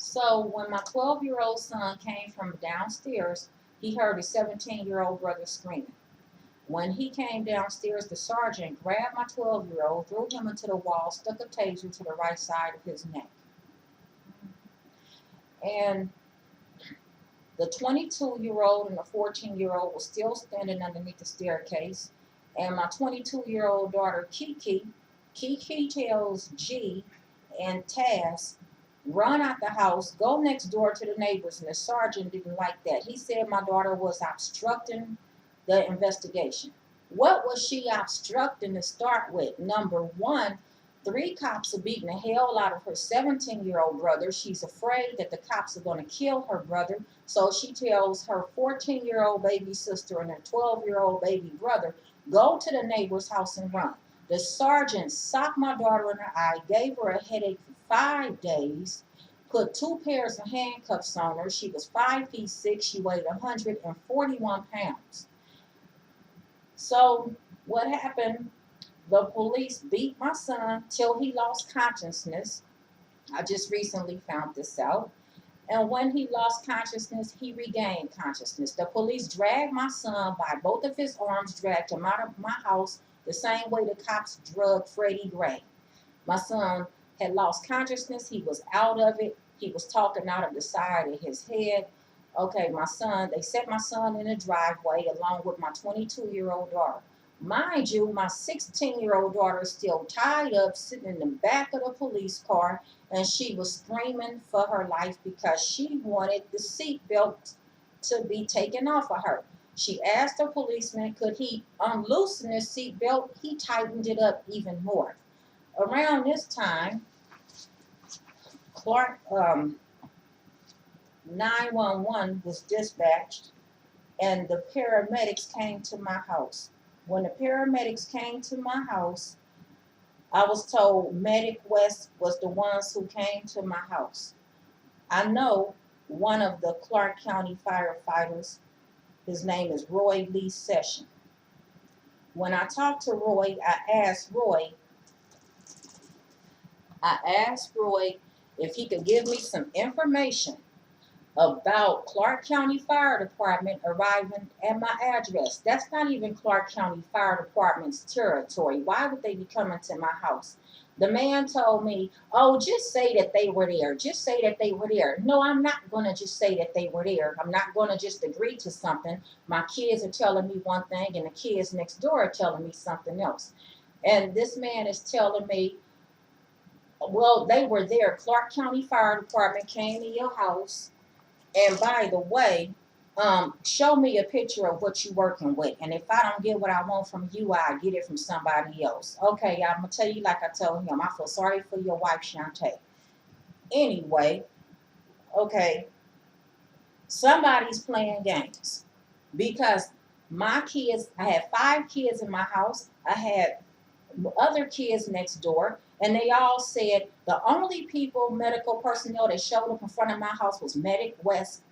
So when my 12-year-old son came from downstairs, he heard his 17-year-old brother screaming. When he came downstairs, the sergeant grabbed my 12-year-old, threw him into the wall, stuck a taser to the right side of his neck. And the 22-year-old and the 14-year-old was still standing underneath the staircase. And my 22-year-old daughter, Kiki tells G and Taz, run out the house, go next door to the neighbors. And the sergeant didn't like that. He said my daughter was obstructing the investigation. What was she obstructing to start with? Number one, 3 cops are beating the hell out of her 17-year-old brother. She's afraid that the cops are going to kill her brother. So she tells her 14-year-old baby sister and her 12-year-old baby brother, go to the neighbor's house and run. The sergeant socked my daughter in her eye, gave her a headache for 5 days, put 2 pairs of handcuffs on her. She was 5'6". She weighed 141 pounds. So what happened? The police beat my son till he lost consciousness. I just recently found this out. And when he lost consciousness, he regained consciousness. The police dragged my son by both of his arms, dragged him out of my house the same way the cops drugged Freddie Gray. My son had lost consciousness. He was out of it. He was talking out of the side of his head. Okay, they set my son in the driveway along with my 22-year-old daughter. Mind you, my 16-year-old daughter is still tied up, sitting in the back of the police car, and she was screaming for her life because she wanted the seatbelt to be taken off of her. She asked the policeman, could he unloosen the seatbelt? He tightened it up even more. Around this time, Clark 911 was dispatched, and the paramedics came to my house. When the paramedics came to my house, I was told Medic West was the ones who came to my house. I know one of the Clark County firefighters, his name is Roy Lee Session. When I talked to Roy, I asked Roy if he could give me some information about Clark County Fire Department arriving at my address. That's not even Clark County Fire Department's territory. Why would they be coming to my house? The man told me, oh, just say that they were there. Just say that they were there. No, I'm not going to just say that they were there. I'm not going to just agree to something. My kids are telling me one thing and the kids next door are telling me something else. And this man is telling me, well, they were there. Clark County Fire Department came to your house. And by the way, show me a picture of what you're working with. And if I don't get what I want from you, I get it from somebody else. Okay, I'm going to tell you like I told him. I feel sorry for your wife, Shantae. Anyway, okay, somebody's playing games. Because my kids, I had 5 kids in my house. I had other kids next door. And they all said the only medical personnel that showed up in front of my house was Medic West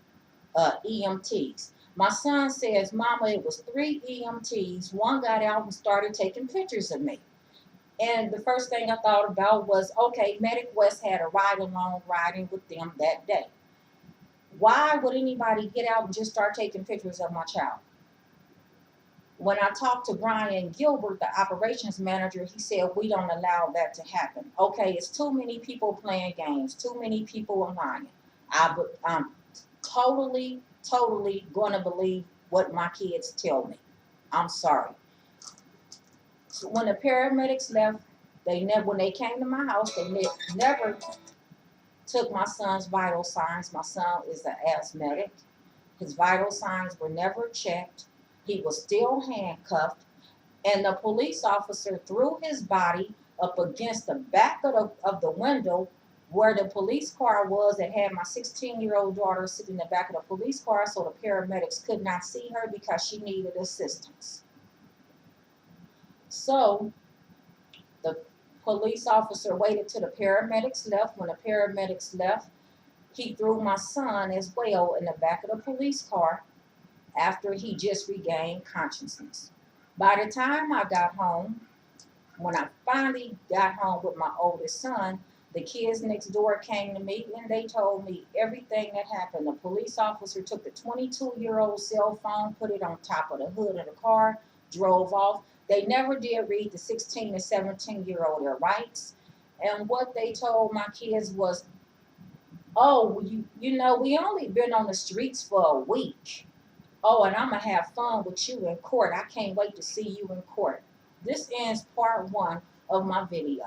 EMTs. My son says, Mama, it was 3 EMTs. One got out and started taking pictures of me. And the first thing I thought about was, okay, Medic West had a ride-along riding with them that day. Why would anybody get out and just start taking pictures of my child? When I talked to Brian Gilbert, the operations manager, he said, we don't allow that to happen. Okay, it's too many people playing games, too many people are lying. I'm totally going to believe what my kids tell me. I'm sorry. So when the paramedics left, when they came to my house, they never took my son's vital signs. My son is an asthmatic. His vital signs were never checked. He was still handcuffed, and the police officer threw his body up against the back of the window where the police car was that had my 16-year-old daughter sitting in the back of the police car, so the paramedics could not see her because she needed assistance. So the police officer waited till the paramedics left. When the paramedics left, he threw my son as well in the back of the police car after he just regained consciousness. By the time I got home, when I finally got home with my oldest son, The kids next door came to me and they told me everything that happened. The police officer took the 22-year-old cell phone, put it on top of the hood of the car, drove off. They never did read the 16 and 17-year-old their rights. And what they told my kids was, oh, you know, we only been on the streets for a week. Oh, and I'm going to have fun with you in court. I can't wait to see you in court. This ends part one of my video.